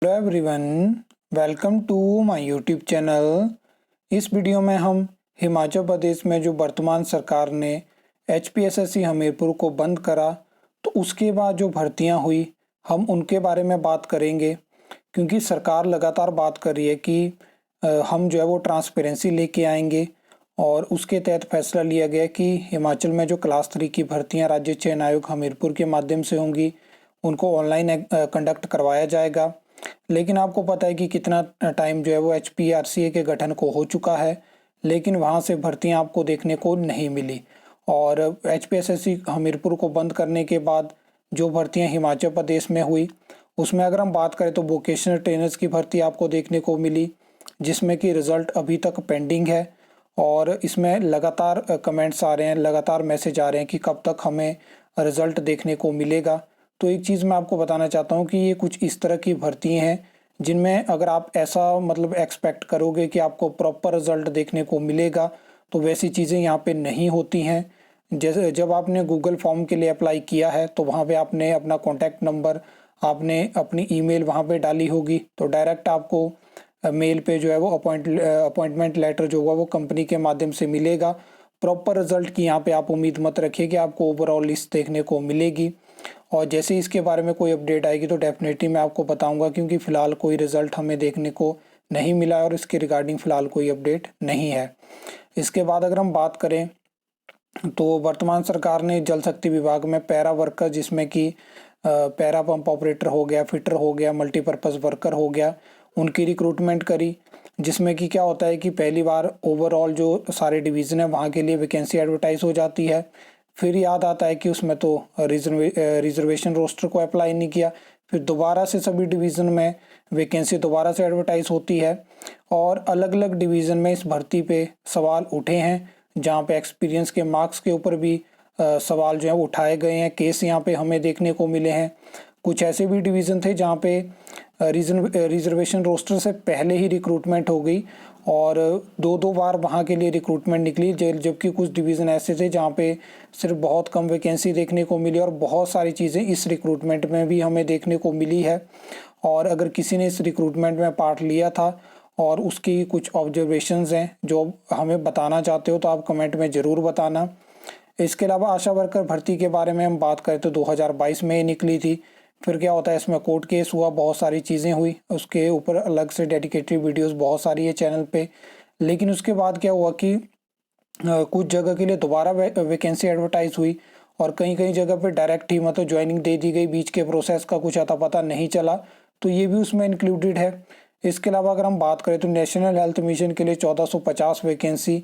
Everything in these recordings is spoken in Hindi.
Hello everyone, welcome to my YouTube channel. इस वीडियो में हम हिमाचल प्रदेश में जो वर्तमान सरकार ने एचपीएसएससी हमीरपुर को बंद करा तो उसके बाद जो भर्तियां हुई हम उनके बारे में बात करेंगे। क्योंकि सरकार लगातार बात कर रही है कि हम जो है वो ट्रांसपेरेंसी लेके आएंगे और उसके तहत फैसला लिया गया कि हिमाचल में जो क्लास 3 की भर्तियां राज्य चयन आयोग हमीरपुर के माध्यम से होंगी उनको ऑनलाइन कंडक्ट करवाया जाएगा। लेकिन आपको पता है कि कितना टाइम जो है वो एचपीआरसीए के गठन को हो चुका है, लेकिन वहाँ से भर्तियाँ आपको देखने को नहीं मिली। और एचपीएसएससी हमीरपुर को बंद करने के बाद जो भर्तियाँ हिमाचल प्रदेश में हुई उसमें अगर हम बात करें तो वोकेशनल ट्रेनर्स की भर्ती आपको देखने को मिली, जिसमें कि रिज़ल्ट अभी तक पेंडिंग है। और इसमें लगातार कमेंट्स आ रहे हैं, लगातार मैसेज आ रहे हैं कि कब तक हमें रिज़ल्ट देखने को मिलेगा। तो एक चीज़ मैं आपको बताना चाहता हूँ कि ये कुछ इस तरह की भर्तियाँ हैं जिनमें अगर आप ऐसा एक्सपेक्ट करोगे कि आपको प्रॉपर रिजल्ट देखने को मिलेगा तो वैसी चीज़ें यहाँ पे नहीं होती हैं। जैसे जब आपने गूगल फॉर्म के लिए अप्लाई किया है तो वहाँ पे आपने अपना कॉन्टैक्ट नंबर, आपने अपनी ईमेल वहाँ पे डाली होगी, तो डायरेक्ट आपको मेल पे जो है वो अपॉइंटमेंट लेटर जो होगा वो कंपनी के माध्यम से मिलेगा। प्रॉपर रिजल्ट की यहाँ पे आप उम्मीद मत रखिए कि आपको ओवरऑल लिस्ट देखने को मिलेगी। और जैसे ही इसके बारे में कोई अपडेट आएगी तो डेफिनेटली मैं आपको बताऊंगा, क्योंकि फ़िलहाल कोई रिज़ल्ट हमें देखने को नहीं मिला है और इसके रिगार्डिंग फ़िलहाल कोई अपडेट नहीं है। इसके बाद अगर हम बात करें तो वर्तमान सरकार ने जल शक्ति विभाग में पैरा वर्कर, जिसमें कि पैरा पंप ऑपरेटर हो गया, फिटर हो गया, मल्टीपर्पज़ वर्कर हो गया, उनकी रिक्रूटमेंट करी। जिसमें कि क्या होता है कि पहली बार ओवरऑल जो सारे डिवीज़न है वहाँ के लिए वैकेंसी एडवर्टाइज हो जाती है। फिर याद आता है कि उसमें तो रिजर्वेशन रोस्टर को अप्लाई नहीं किया, फिर दोबारा से सभी डिवीज़न में वैकेंसी दोबारा से एडवर्टाइज होती है। और अलग अलग डिवीज़न में इस भर्ती पे सवाल उठे हैं, जहाँ पे एक्सपीरियंस के मार्क्स के ऊपर भी सवाल जो है उठाए गए हैं, केस यहाँ पे हमें देखने को मिले हैं। कुछ ऐसे भी डिवीज़न थे जहाँ पे रिजर्वेशन रोस्टर से पहले ही रिक्रूटमेंट हो गई और दो दो बार वहाँ के लिए रिक्रूटमेंट निकली, जबकि कुछ डिवीज़न ऐसे थे जहाँ पे सिर्फ बहुत कम वैकेंसी देखने को मिली और बहुत सारी चीज़ें इस रिक्रूटमेंट में भी हमें देखने को मिली है। और अगर किसी ने इस रिक्रूटमेंट में पार्ट लिया था और उसकी कुछ ऑब्जर्वेशंस हैं जो हमें बताना चाहते हो तो आप कमेंट में ज़रूर बताना। इसके अलावा आशा वर्कर भर्ती के बारे में हम बात करें तो 2022 में ही निकली थी। फिर क्या होता है, इसमें कोर्ट केस हुआ, बहुत सारी चीज़ें हुई, उसके ऊपर अलग से डेडिकेटेड वीडियोस बहुत सारी है चैनल पे। लेकिन उसके बाद क्या हुआ कि कुछ जगह के लिए दोबारा वैकेंसी एडवर्टाइज हुई और कहीं कहीं जगह पे डायरेक्ट ही ज्वाइनिंग दे दी गई, बीच के प्रोसेस का कुछ अता पता नहीं चला, तो ये भी उसमें इंक्लूडेड है। इसके अलावा अगर हम बात करें तो नेशनल हेल्थ मिशन के लिए 1450 वैकेंसी,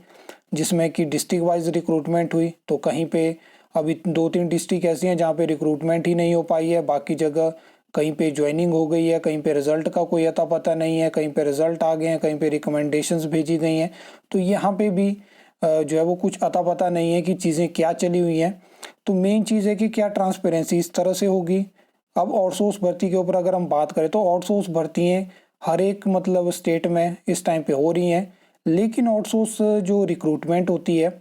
जिसमें कि डिस्ट्रिक्ट वाइज रिक्रूटमेंट हुई, तो कहीं पे अभी 2-3 डिस्ट्रिक्ट ऐसी हैं जहाँ पे रिक्रूटमेंट ही नहीं हो पाई है, बाकी जगह कहीं पे ज्वाइनिंग हो गई है, कहीं पे रिजल्ट का कोई अता पता नहीं है, कहीं पे रिजल्ट आ गए हैं, कहीं पे रिकमेंडेशंस भेजी गई हैं। तो यहाँ पे भी जो है वो कुछ अता पता नहीं है कि चीज़ें क्या चली हुई हैं। तो मेन चीज़ है कि क्या ट्रांसपेरेंसी इस तरह से होगी। अब आउटसोर्स भर्ती के ऊपर अगर हम बात करें तो आउटसोर्स भर्तियाँ हर एक स्टेट में इस टाइम पे हो रही हैं, लेकिन आउटसोर्स जो रिक्रूटमेंट होती है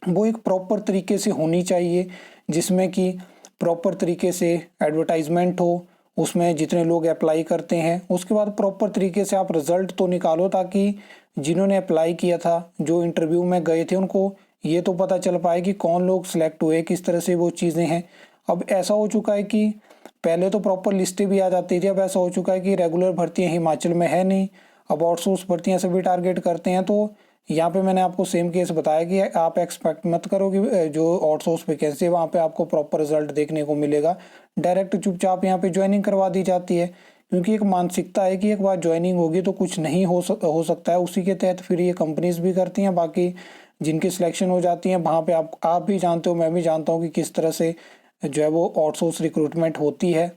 वो एक प्रॉपर तरीके से होनी चाहिए, जिसमें कि प्रॉपर तरीके से एडवर्टाइजमेंट हो, उसमें जितने लोग अप्लाई करते हैं उसके बाद प्रॉपर तरीके से आप रिज़ल्ट तो निकालो, ताकि जिन्होंने अप्लाई किया था, जो इंटरव्यू में गए थे, उनको ये तो पता चल पाए कि कौन लोग सिलेक्ट हुए, किस तरह से वो चीज़ें हैं। अब ऐसा हो चुका है कि पहले तो प्रॉपर लिस्टें भी आ जाती थी, अब ऐसा हो चुका है कि रेगुलर भर्तियाँ हिमाचल में है नहीं, अब आउटसोर्स भर्तियाँ सभी टारगेट करते हैं। तो यहाँ पे मैंने आपको सेम केस बताया कि आप एक्सपेक्ट मत करो कि जो आउटसोर्स वैकेंसी है वहाँ पे आपको प्रॉपर रिजल्ट देखने को मिलेगा, डायरेक्ट चुपचाप यहाँ पे ज्वाइनिंग करवा दी जाती है। क्योंकि एक मानसिकता है कि एक बार ज्वाइनिंग होगी तो कुछ नहीं हो सकता है, उसी के तहत फिर ये कंपनीज भी करती हैं। बाकी जिनकी सिलेक्शन हो जाती है वहाँ पे आप भी जानते हो, मैं भी जानता हूँ कि किस तरह से जो है वो आउटसोर्स रिक्रूटमेंट होती है।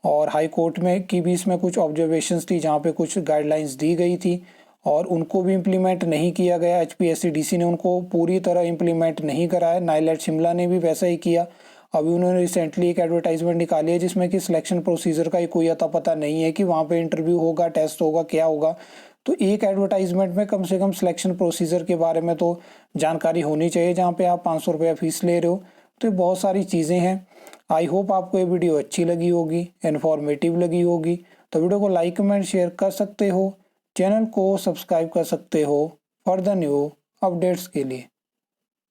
और हाई कोर्ट में की भी इसमें कुछ ऑब्जर्वेशंस थी जहाँ पे कुछ गाइडलाइंस दी गई थी और उनको भी इम्प्लीमेंट नहीं किया गया। एचपीएससीडीसी ने उनको पूरी तरह इम्प्लीमेंट नहीं करा है, नाइलेट शिमला ने भी वैसा ही किया। अभी उन्होंने रिसेंटली एक एडवर्टाइजमेंट निकाली है जिसमें कि सिलेक्शन प्रोसीजर का ही कोई अता पता नहीं है कि वहाँ पे इंटरव्यू होगा, टेस्ट होगा, क्या होगा। तो एक एडवर्टाइजमेंट में कम से कम सिलेक्शन प्रोसीजर के बारे में तो जानकारी होनी चाहिए, जहाँ पे आप 500 रुपया फीस ले रहे हो। तो ये बहुत सारी चीज़ें हैं। आई होप आपको ये वीडियो अच्छी लगी होगी, इन्फॉर्मेटिव लगी होगी। तो वीडियो को लाइक कमेंट शेयर कर सकते हो, चैनल को सब्सक्राइब कर सकते हो फॉर द न्यू अपडेट्स के लिए।